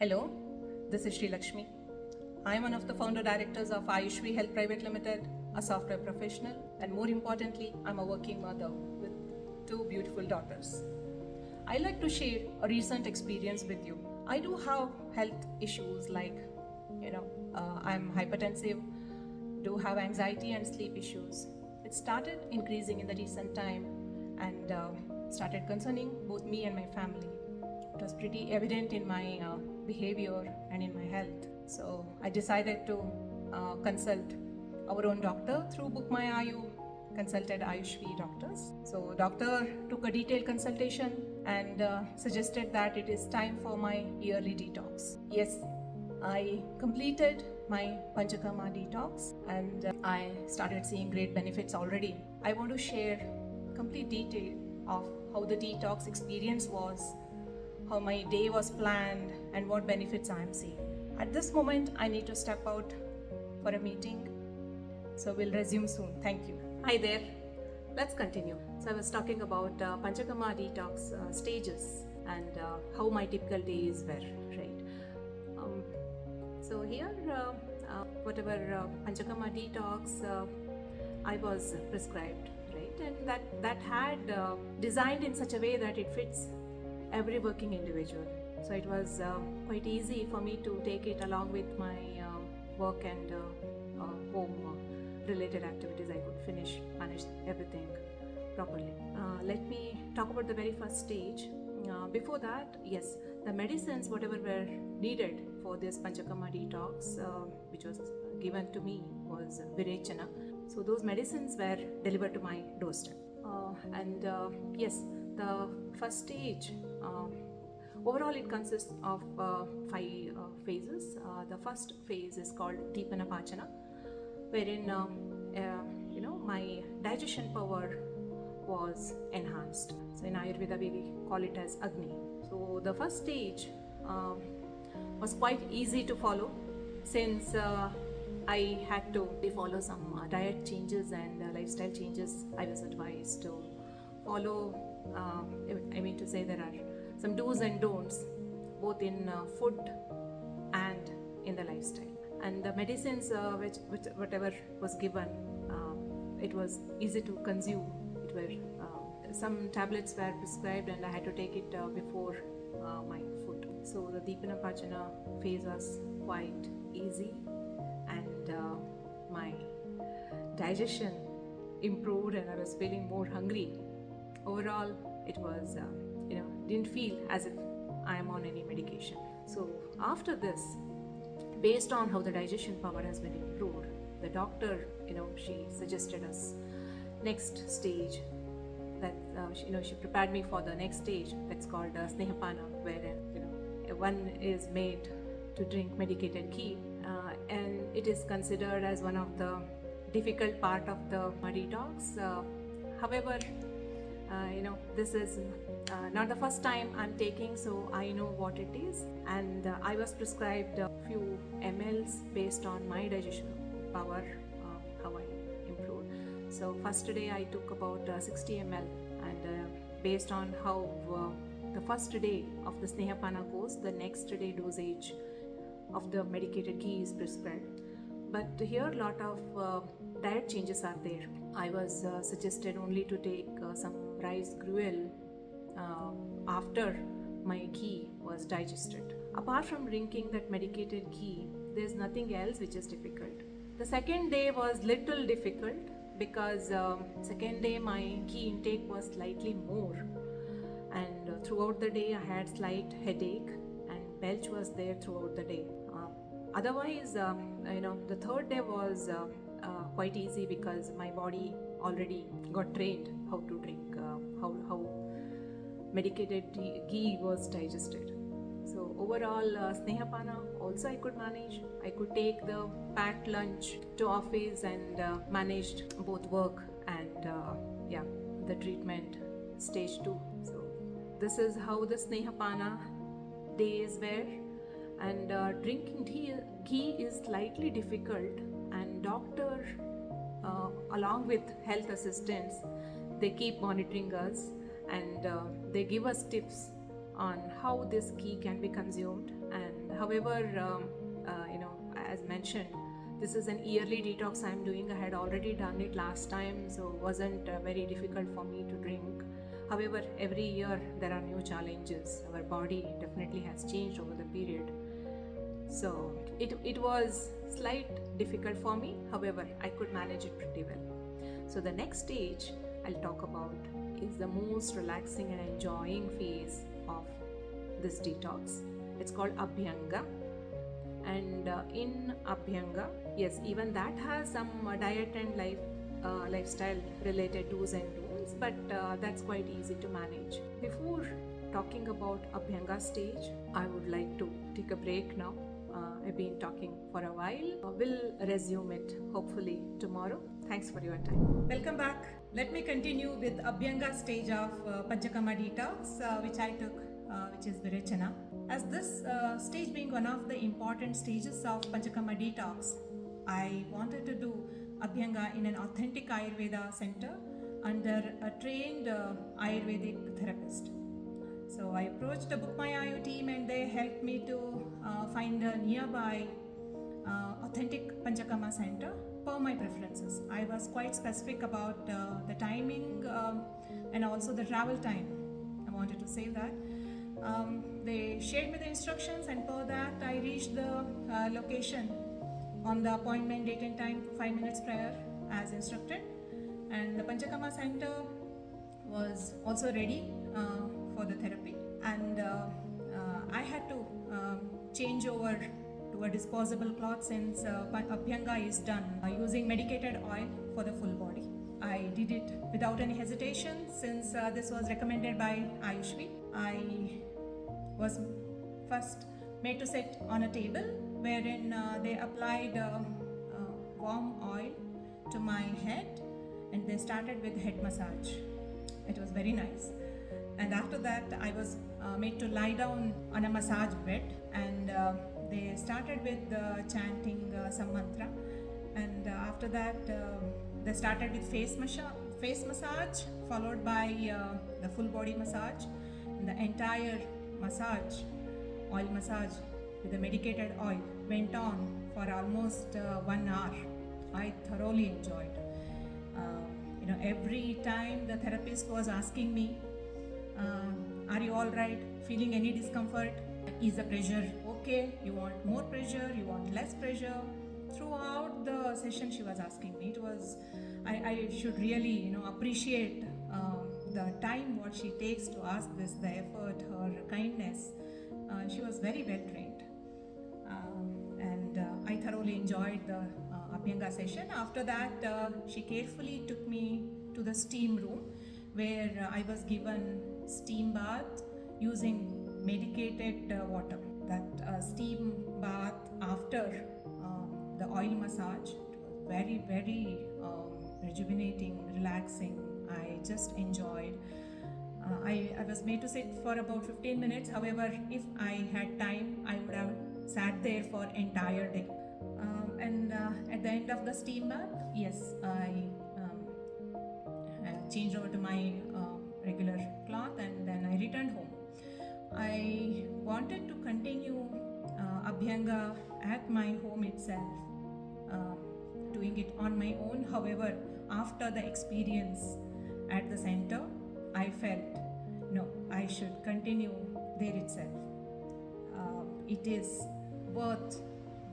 Hello, this is Sri Lakshmi. I am one of the founder directors of Ayushvi Health Private Limited, a software professional, and more importantly, I'm a working mother with two beautiful daughters. I like to share a recent experience with you. I do have health issues like, I'm hypertensive, do have anxiety and sleep issues. It started increasing in the recent time and started concerning both me and my family. It was pretty evident in my behavior and in my health. So I decided to consult our own doctor through Book My Ayu, consulted Ayushvi doctors. So doctor took a detailed consultation and suggested that it is time for my yearly detox. Yes, I completed my Panchakarma detox and I started seeing great benefits already. I want to share complete detail of how the detox experience was, how my day was planned, and what benefits I am seeing. At this moment, I need to step out for a meeting, so we'll resume soon. Thank you. Hi there. Let's continue. So I was talking about Panchakarma detox stages and how my typical days were, right? So here, whatever Panchakarma detox I was prescribed, right? And that had designed in such a way that it fits every working individual. So it was quite easy for me to take it along with my work and home related activities. I could manage everything properly. Let me talk about the very first stage. Before that, yes, the medicines, whatever were needed for this Panchakarma detox, which was given to me, was Virechana. So those medicines were delivered to my doorstep. Yes, the first stage, overall it consists of 5 phases. The first phase is called Deepana Pachana, wherein my digestion power was enhanced. So in Ayurveda we call it as Agni. So the first stage was quite easy to follow, since I had to follow some diet changes and lifestyle changes. I was advised to follow, there are some do's and don'ts both in food and in the lifestyle. And the medicines whatever was given, it was easy to consume. It were some tablets were prescribed and I had to take it before my food. So the Deepana Pachana phase was quite easy, and my digestion improved and I was feeling more hungry. Overall, it was didn't feel as if I am on any medication. So after this, based on how the digestion power has been improved, the doctor, she suggested us next stage, that she prepared me for the next stage that's called Snehapana, where one is made to drink medicated ghee, and it is considered as one of the difficult part of the detox. However, this is not the first time I'm taking, so I know what it is, and I was prescribed a few mLs based on my digestion power, how I improved. So first day I took about 60 ml, and based on how the first day of the Snehapana goes, the next day dosage of the medicated ghee is prescribed. But here a lot of diet changes are there. I was suggested only to take some rice gruel after my ghee was digested. Apart from drinking that medicated ghee, there's nothing else which is difficult. The second day was little difficult because second day my ghee intake was slightly more, and throughout the day I had slight headache and belch was there throughout the day. Otherwise, the third day was quite easy because my body already got trained how to drink, how medicated ghee was digested. So overall, Snehapana also I could manage. I could take the packed lunch to office and managed both work and the treatment stage 2. So this is how the Snehapana days were. And drinking ghee is slightly difficult, and doctor along with health assistants, they keep monitoring us, and they give us tips on how this ghee can be consumed and However, as mentioned, this is an yearly detox I'm doing. I had already done it last time, so it wasn't very difficult for me to drink. However, every year there are new challenges. Our body definitely has changed over the period. So it was slight difficult for me. However, I could manage it pretty well. So the next stage I'll talk about is the most relaxing and enjoying phase of this detox. It's called Abhyanga. And in Abhyanga, yes, even that has some diet and lifestyle related do's and don'ts, but that's quite easy to manage. Before talking about Abhyanga stage, I would like to take a break now. I've been talking for a while. We'll resume it hopefully tomorrow. Thanks for your time. Welcome back. Let me continue with Abhyanga stage of Panchakarma detox, which I took, which is Virechana. As this stage being one of the important stages of Panchakarma detox, I wanted to do Abhyanga in an authentic Ayurveda center under a trained Ayurvedic therapist. So I approached the Book My Ayu team and they helped me to find a nearby authentic Panchakarma center per my preferences. I was quite specific about the timing and also the travel time. I wanted to say that. They shared me the instructions, and per that I reached the location on the appointment date and time 5 minutes prior as instructed, and the Panchakarma center was also ready for the therapy, and I had to change over to a disposable cloth since Abhyanga is done using medicated oil for the full body. I did it without any hesitation since this was recommended by Ayushvi. I was first made to sit on a table wherein they applied warm oil to my head and they started with head massage. It was very nice. And after that I was made to lie down on a massage bed, and they started with chanting some mantra, and after that they started with face massage followed by the full body massage, and the entire massage, oil massage with the medicated oil, went on for almost 1 hour. I thoroughly enjoyed. Every time the therapist was asking me, are you all right? Feeling any discomfort? Is the pressure okay? You want more pressure? You want less pressure? Throughout the session she was asking me. It was, I should really appreciate the time what she takes to ask this, the effort, her kindness. She was very well trained, and I thoroughly enjoyed the Abhyanga session. After that she carefully took me to the steam room where I was given steam bath using medicated water. That steam bath after the oil massage, it was very, very rejuvenating, relaxing. I just enjoyed. I was made to sit for about 15 minutes. However, if I had time, I would have sat there for entire day. And at the end of the steam bath, yes, I changed over to my regular cloth, and then I returned home. I wanted to continue Abhyanga at my home itself, doing it on my own. However, after the experience at the center, I felt no, I should continue there itself. It is worth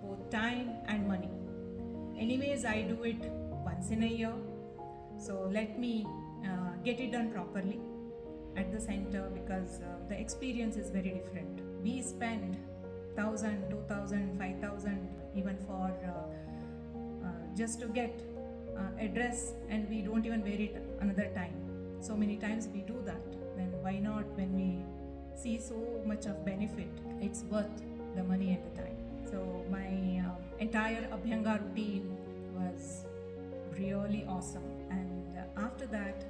both time and money. Anyways, I do it once in a year, so let me get it done properly at the center, because the experience is very different. We spend 1,000, 2,000, 5,000 even for just to get a dress, and we don't even wear it another time. So many times we do that. Then why not, when we see so much of benefit, it's worth the money and the time. So my entire Abhyanga routine was really awesome. And after that,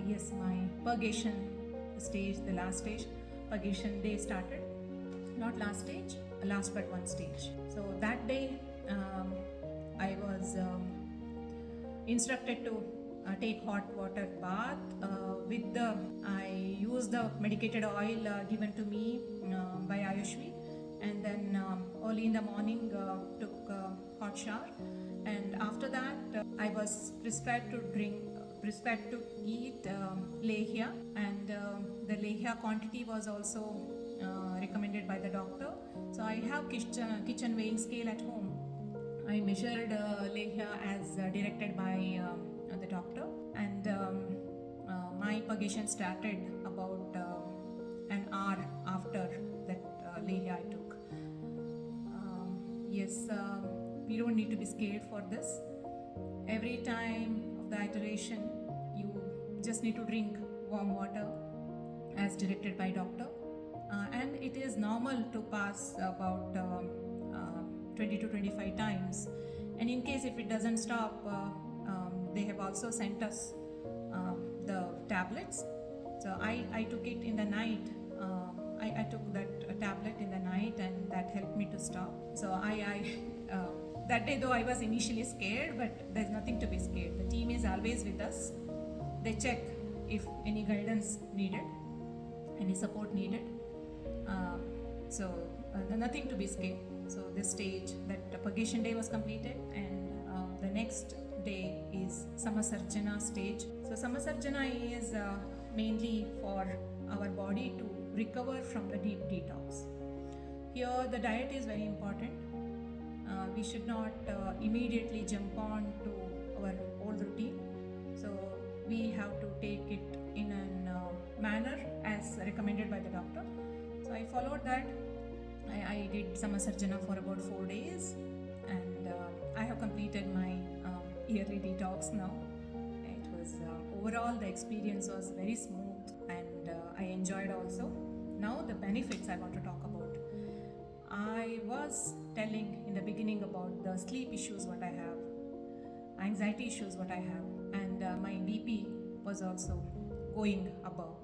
yes, my purgation stage, the last stage, purgation day started. Not last stage, last but one stage. So that day I was instructed to take hot water bath I used the medicated oil given to me by Ayushvi, and then early in the morning took hot shower, and after that I was prescribed to eat lehia, and the lehia quantity was also recommended by the doctor. So I have kitchen weighing scale at home. I measured lehia as directed by the doctor, and my purgation started about an hour after that lehia I took. Yes, we don't need to be scared for this. Every time of the iteration, you just need to drink warm water as directed by doctor, and it is normal to pass about 20 to 25 times, and in case if it doesn't stop, they have also sent us the tablets. So I took it in the night. I took that tablet in the night, and that helped me to stop. So that day though I was initially scared, but there's nothing to be scared. The team is always with us. They check if any guidance needed, any support needed. So nothing to be scared. So this stage, that purgation day was completed, and the next day is Samasarjana stage. So Samasarjana is mainly for our body to recover from the deep detox. Here the diet is very important. We should not immediately jump on to our old routine. So we have to take it in a manner as recommended by the doctor. So I followed that. I did Samasarjana for about 4 days, and I have completed my yearly detox now. It was overall the experience was very smooth, and I enjoyed also. Now the benefits I want to talk about. I was telling in the beginning about the sleep issues what I have, anxiety issues what I have, and my BP was also going above.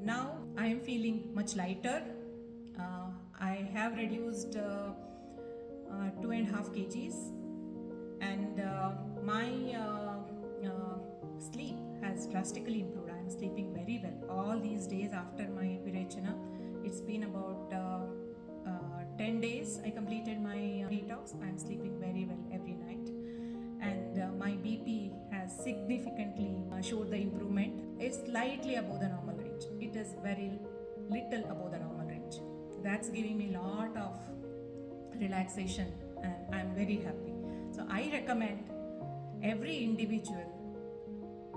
Now I am feeling much lighter. I have reduced 2.5 kgs, and my sleep has drastically improved. I am sleeping very well all these days after my Virechana. It's been about 10 days I completed my detox. I am sleeping very well every night, and my BP has significantly showed the improvement. It's slightly above the normal range. It is very little above the normal range. That's giving me a lot of relaxation, and I'm very happy. So I recommend every individual,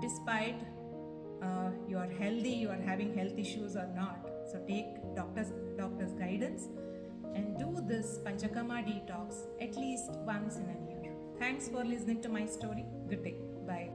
despite you are healthy, you are having health issues or not, so take doctor's guidance and do this Panchakarma detox at least once in a year. Thanks for listening to my story. Good day. Bye.